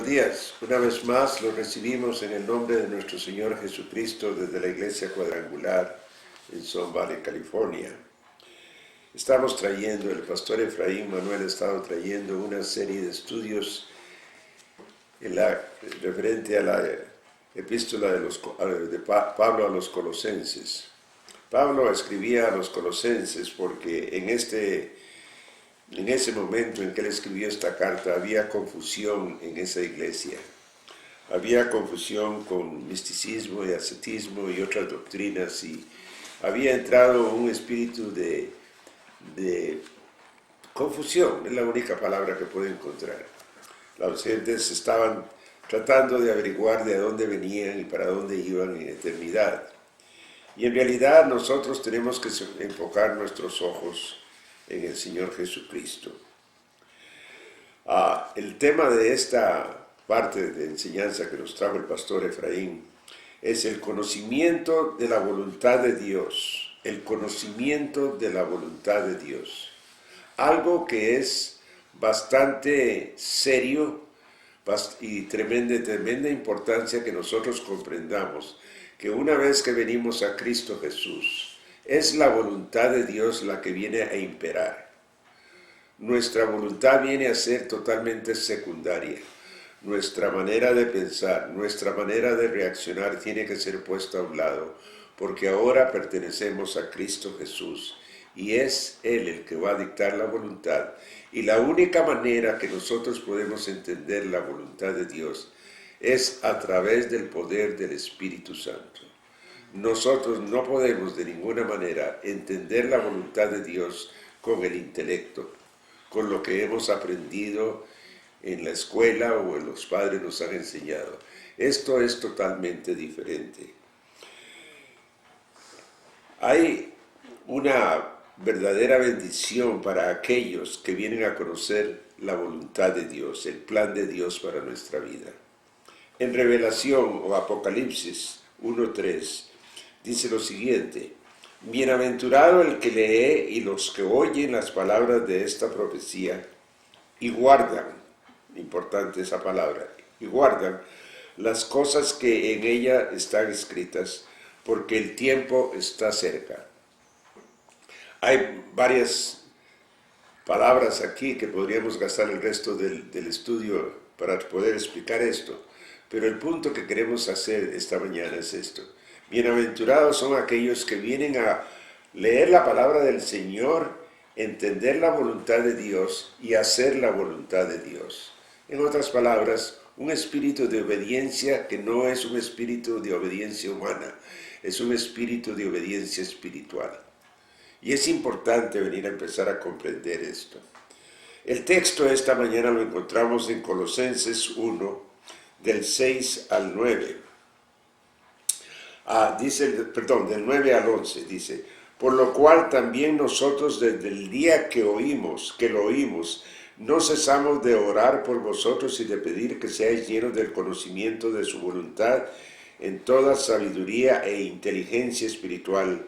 días. Una vez más lo recibimos en el nombre de nuestro Señor Jesucristo desde la Iglesia Cuadrangular en Sun Valley, California. Estamos trayendo, el pastor Efraín Manuel ha estado trayendo una serie de estudios referente a la epístola de Pablo a los Colosenses. Pablo escribía a los Colosenses porque en ese momento en que él escribió esta carta había confusión en esa iglesia. Había confusión con misticismo y ascetismo y otras doctrinas, y había entrado un espíritu de confusión, es la única palabra que puedo encontrar. Los gentes estaban tratando de averiguar de dónde venían y para dónde iban en eternidad. Y en realidad nosotros tenemos que enfocar nuestros ojos en el Señor Jesucristo. El tema de esta parte de enseñanza que nos trajo el pastor Efraín es el conocimiento de la voluntad de Dios. El conocimiento de la voluntad de Dios. Algo que es bastante serio y tremenda importancia que nosotros comprendamos que una vez que venimos a Cristo Jesús, es la voluntad de Dios la que viene a imperar. Nuestra voluntad viene a ser totalmente secundaria. Nuestra manera de pensar, nuestra manera de reaccionar tiene que ser puesta a un lado, porque ahora pertenecemos a Cristo Jesús y es Él el que va a dictar la voluntad. Y la única manera que nosotros podemos entender la voluntad de Dios es a través del poder del Espíritu Santo. Nosotros no podemos de ninguna manera entender la voluntad de Dios con el intelecto, con lo que hemos aprendido en la escuela o los padres nos han enseñado. Esto es totalmente diferente. Hay una verdadera bendición para aquellos que vienen a conocer la voluntad de Dios, el plan de Dios para nuestra vida. En Revelación o Apocalipsis 1:3 dice lo siguiente: bienaventurado el que lee y los que oyen las palabras de esta profecía y guardan, importante esa palabra, y guardan las cosas que en ella están escritas, porque el tiempo está cerca. Hay varias palabras aquí que podríamos gastar el resto del estudio para poder explicar esto, pero el punto que queremos hacer esta mañana es esto. Bienaventurados son aquellos que vienen a leer la palabra del Señor, entender la voluntad de Dios y hacer la voluntad de Dios. En otras palabras, un espíritu de obediencia que no es un espíritu de obediencia humana, es un espíritu de obediencia espiritual. Y es importante venir a empezar a comprender esto. El texto de esta mañana lo encontramos en Colosenses 1, del 6 al 9. Del 9 al 11, dice: por lo cual también nosotros desde el día que lo oímos, no cesamos de orar por vosotros y de pedir que seáis llenos del conocimiento de su voluntad en toda sabiduría e inteligencia espiritual.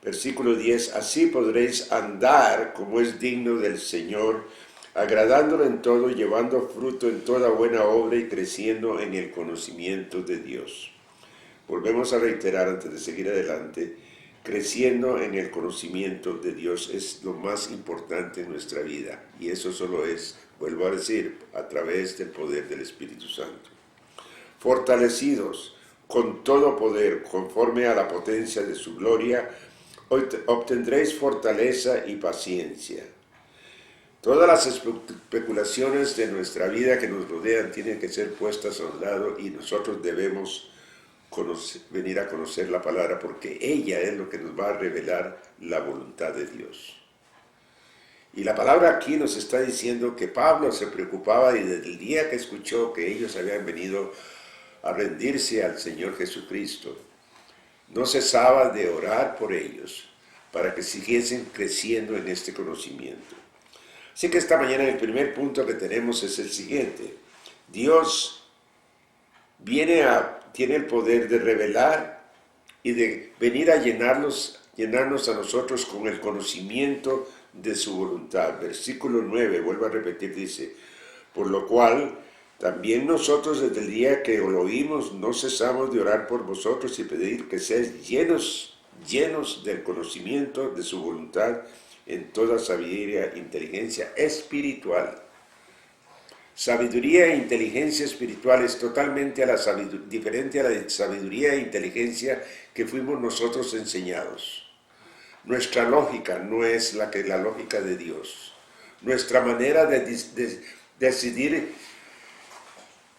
Versículo 10, así podréis andar como es digno del Señor, agradándolo en todo, llevando fruto en toda buena obra y creciendo en el conocimiento de Dios. Volvemos a reiterar antes de seguir adelante, creciendo en el conocimiento de Dios es lo más importante en nuestra vida. Y eso solo es, vuelvo a decir, a través del poder del Espíritu Santo. Fortalecidos con todo poder, conforme a la potencia de su gloria, obtendréis fortaleza y paciencia. Todas las especulaciones de nuestra vida que nos rodean tienen que ser puestas a un lado y nosotros debemos venir a conocer la palabra, porque ella es lo que nos va a revelar la voluntad de Dios. Y la palabra aquí nos está diciendo que Pablo se preocupaba y desde el día que escuchó que ellos habían venido a rendirse al Señor Jesucristo, no cesaba de orar por ellos para que siguiesen creciendo en este conocimiento. Así que esta mañana el primer punto que tenemos es el siguiente: Dios tiene el poder de revelar y de venir a llenarnos a nosotros con el conocimiento de su voluntad. Versículo 9, vuelvo a repetir, dice: por lo cual También nosotros desde el día que lo oímos no cesamos de orar por vosotros y pedir que seáis llenos del conocimiento de su voluntad en toda sabiduría e inteligencia espiritual. Sabiduría e inteligencia espiritual es totalmente diferente a la sabiduría e inteligencia que fuimos nosotros enseñados. Nuestra lógica no es la lógica de Dios. Nuestra manera de decidir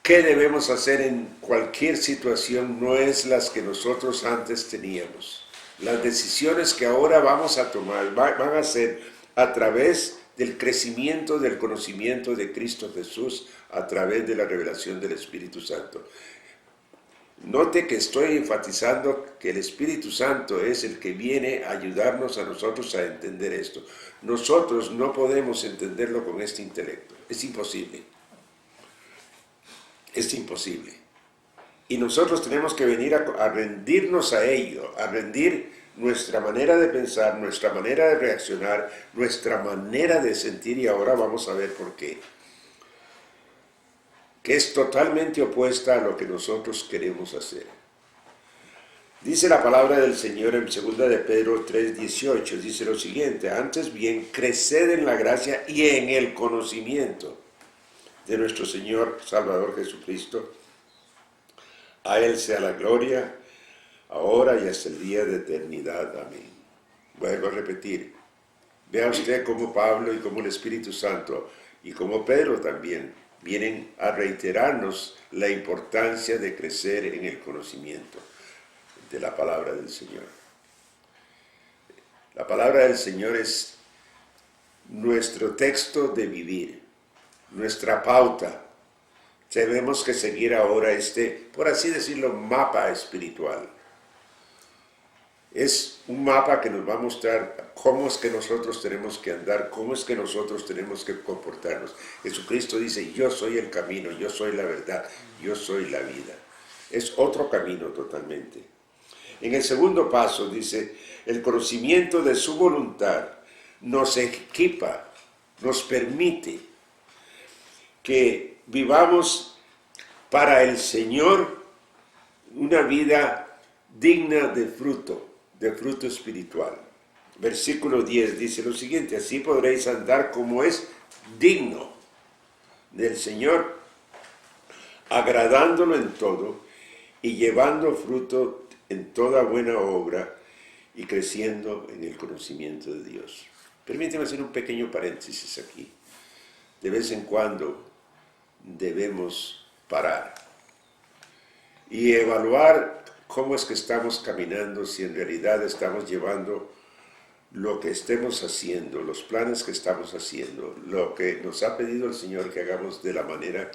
qué debemos hacer en cualquier situación no es las que nosotros antes teníamos. Las decisiones que ahora vamos a tomar van a ser a través del crecimiento del conocimiento de Cristo Jesús, a través de la revelación del Espíritu Santo. Note que estoy enfatizando que el Espíritu Santo es el que viene a ayudarnos a nosotros a entender esto. Nosotros no podemos entenderlo con este intelecto. Es imposible. Es imposible. Y nosotros tenemos que venir a rendirnos a ello, a rendir nuestra manera de pensar, nuestra manera de reaccionar, nuestra manera de sentir, y ahora vamos a ver por qué. Que es totalmente opuesta a lo que nosotros queremos hacer. Dice la palabra del Señor en 2 de Pedro 3:18, dice lo siguiente: antes bien, creced en la gracia y en el conocimiento de nuestro Señor Salvador Jesucristo. A Él sea la gloria, ahora y hasta el día de eternidad. Amén. Vuelvo a repetir. Vea usted cómo Pablo y cómo el Espíritu Santo y como Pedro también vienen a reiterarnos la importancia de crecer en el conocimiento de la palabra del Señor. La palabra del Señor es nuestro texto de vivir, nuestra pauta. Tenemos que seguir ahora por así decirlo, mapa espiritual. Es un mapa que nos va a mostrar cómo es que nosotros tenemos que andar, cómo es que nosotros tenemos que comportarnos. Jesucristo dice: yo soy el camino, yo soy la verdad, yo soy la vida. Es otro camino totalmente. En el segundo paso dice: el conocimiento de su voluntad nos equipa, nos permite que vivamos para el Señor una vida digna de fruto espiritual. Versículo 10 dice lo siguiente: así podréis andar como es digno del Señor, agradándolo en todo y llevando fruto en toda buena obra y creciendo en el conocimiento de Dios. Permíteme hacer un pequeño paréntesis aquí. De vez en cuando debemos parar y evaluar cómo es que estamos caminando, si en realidad estamos llevando lo que estemos haciendo, los planes que estamos haciendo, lo que nos ha pedido el Señor que hagamos de la manera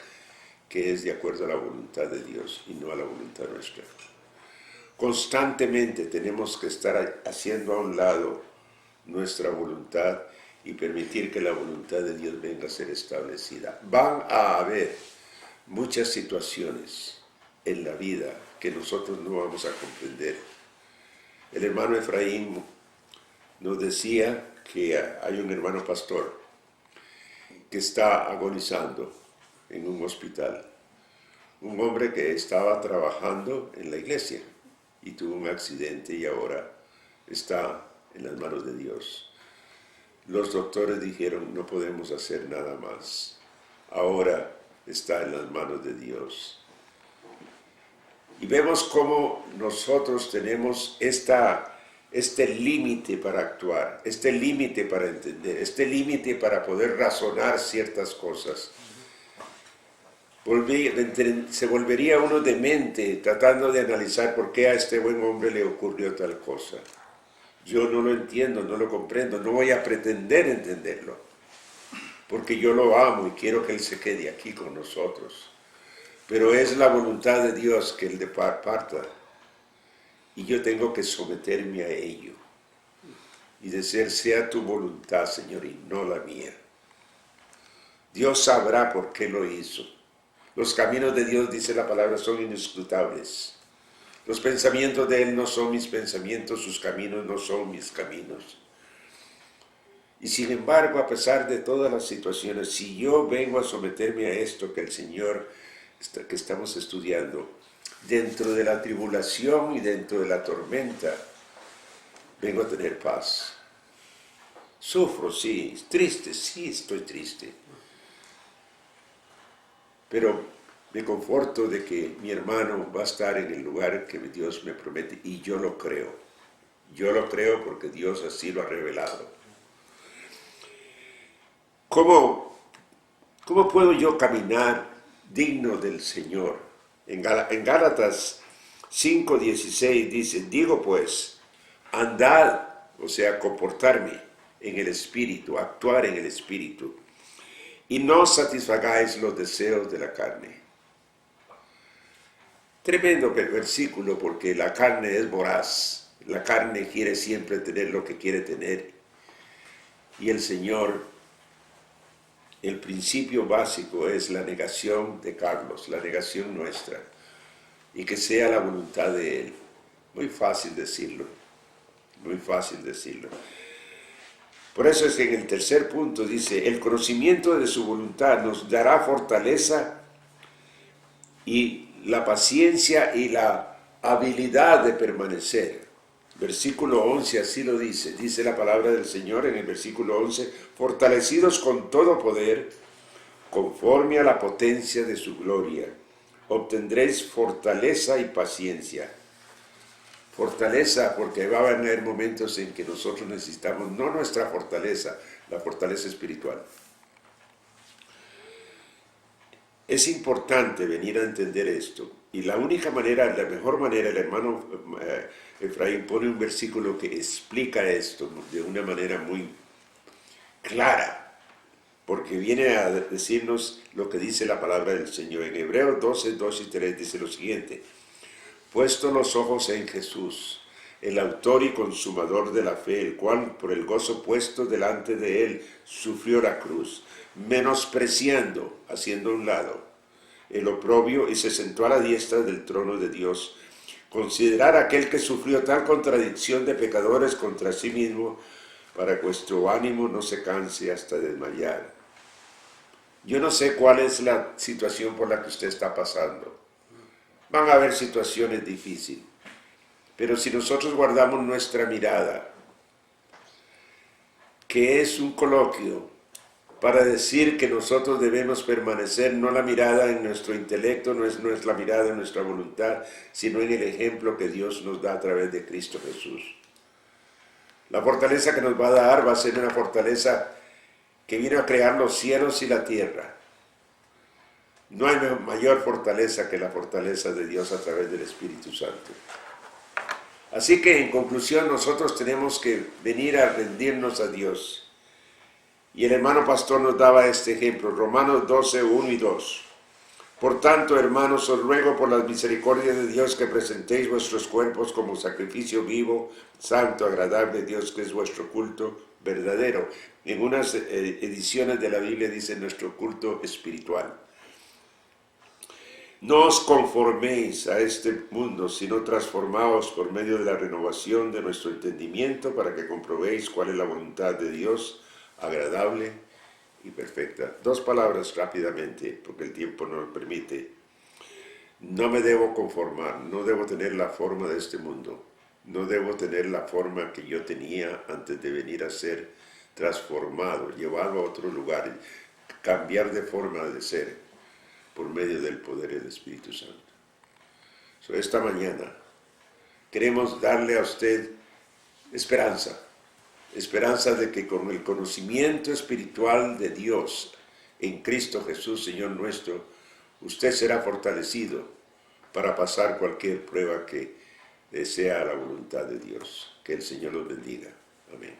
que es de acuerdo a la voluntad de Dios y no a la voluntad nuestra. Constantemente tenemos que estar haciendo a un lado nuestra voluntad y permitir que la voluntad de Dios venga a ser establecida. Van a haber muchas situaciones en la vida que nosotros no vamos a comprender. El hermano Efraín nos decía que hay un hermano pastor que está agonizando en un hospital. Un hombre que estaba trabajando en la iglesia y tuvo un accidente y ahora está en las manos de Dios. Los doctores dijeron: no podemos hacer nada más. Ahora está en las manos de Dios. Y vemos cómo nosotros tenemos este límite para actuar, este límite para entender, este límite para poder razonar ciertas cosas. Se volvería uno demente tratando de analizar por qué a este buen hombre le ocurrió tal cosa. Yo no lo entiendo, no lo comprendo, no voy a pretender entenderlo, porque yo lo amo y quiero que él se quede aquí con nosotros. Pero es la voluntad de Dios que él parta, y yo tengo que someterme a ello y decir: sea tu voluntad, Señor, y no la mía. Dios sabrá por qué lo hizo. Los caminos de Dios, dice la palabra, son inescrutables. Los pensamientos de Él no son mis pensamientos, sus caminos no son mis caminos. Y sin embargo, a pesar de todas las situaciones, si yo vengo a someterme a esto que el Señor, que estamos estudiando, dentro de la tribulación y dentro de la tormenta, vengo a tener paz. Sufro, sí, triste, sí, estoy triste. Pero me conforto de que mi hermano va a estar en el lugar que Dios me promete y yo lo creo. Yo lo creo porque Dios así lo ha revelado. ¿Cómo puedo yo caminar digno del Señor? En Gálatas 5:16 dice, digo pues, andad, o sea, comportarme en el Espíritu, actuar en el Espíritu, y no satisfagáis los deseos de la carne. Tremendo versículo porque la carne es voraz, la carne quiere siempre tener lo que quiere tener, y el Señor, el principio básico es la negación de Carlos, la negación nuestra, y que sea la voluntad de Él. Muy fácil decirlo, muy fácil decirlo. Por eso es que en el tercer punto dice, el conocimiento de su voluntad nos dará fortaleza y la paciencia y la habilidad de permanecer. Versículo 11 así lo dice la palabra del Señor en el versículo 11, fortalecidos con todo poder, conforme a la potencia de su gloria, obtendréis fortaleza y paciencia. Fortaleza, porque va a haber momentos en que nosotros necesitamos, no nuestra fortaleza, la fortaleza espiritual. Es importante venir a entender esto. Y la única manera, la mejor manera, el hermano Efraín pone un versículo que explica esto de una manera muy clara, porque viene a decirnos lo que dice la palabra del Señor. En Hebreos 12, 2 y 3 dice lo siguiente, puesto los ojos en Jesús, el autor y consumador de la fe, el cual por el gozo puesto delante de él sufrió la cruz, menospreciando, haciendo a un lado, el oprobio y se sentó a la diestra del trono de Dios. Considerar aquel que sufrió tal contradicción de pecadores contra sí mismo, para que vuestro ánimo no se canse hasta desmayar. Yo no sé cuál es la situación por la que usted está pasando. Van a haber situaciones difíciles, pero si nosotros guardamos nuestra mirada, que es un coloquio para decir que nosotros debemos permanecer, no la mirada en nuestro intelecto, no es la mirada en nuestra voluntad, sino en el ejemplo que Dios nos da a través de Cristo Jesús. La fortaleza que nos va a dar va a ser una fortaleza que vino a crear los cielos y la tierra. No hay mayor fortaleza que la fortaleza de Dios a través del Espíritu Santo. Así que en conclusión nosotros tenemos que venir a rendirnos a Dios. Y el hermano pastor nos daba este ejemplo, Romanos 12, 1 y 2. Por tanto, hermanos, os ruego por las misericordias de Dios que presentéis vuestros cuerpos como sacrificio vivo, santo, agradable a Dios, que es vuestro culto verdadero. En unas ediciones de la Biblia dice nuestro culto espiritual. No os conforméis a este mundo, sino transformaos por medio de la renovación de nuestro entendimiento para que comprobéis cuál es la voluntad de Dios, agradable y perfecta. Dos palabras rápidamente, porque el tiempo no lo permite. No me debo conformar, no debo tener la forma de este mundo, no debo tener la forma que yo tenía antes de venir a ser transformado, llevado a otro lugar, cambiar de forma de ser por medio del poder del Espíritu Santo. Esta mañana queremos darle a usted esperanza de que con el conocimiento espiritual de Dios en Cristo Jesús, Señor nuestro, usted será fortalecido para pasar cualquier prueba que sea la voluntad de Dios. Que el Señor los bendiga. Amén.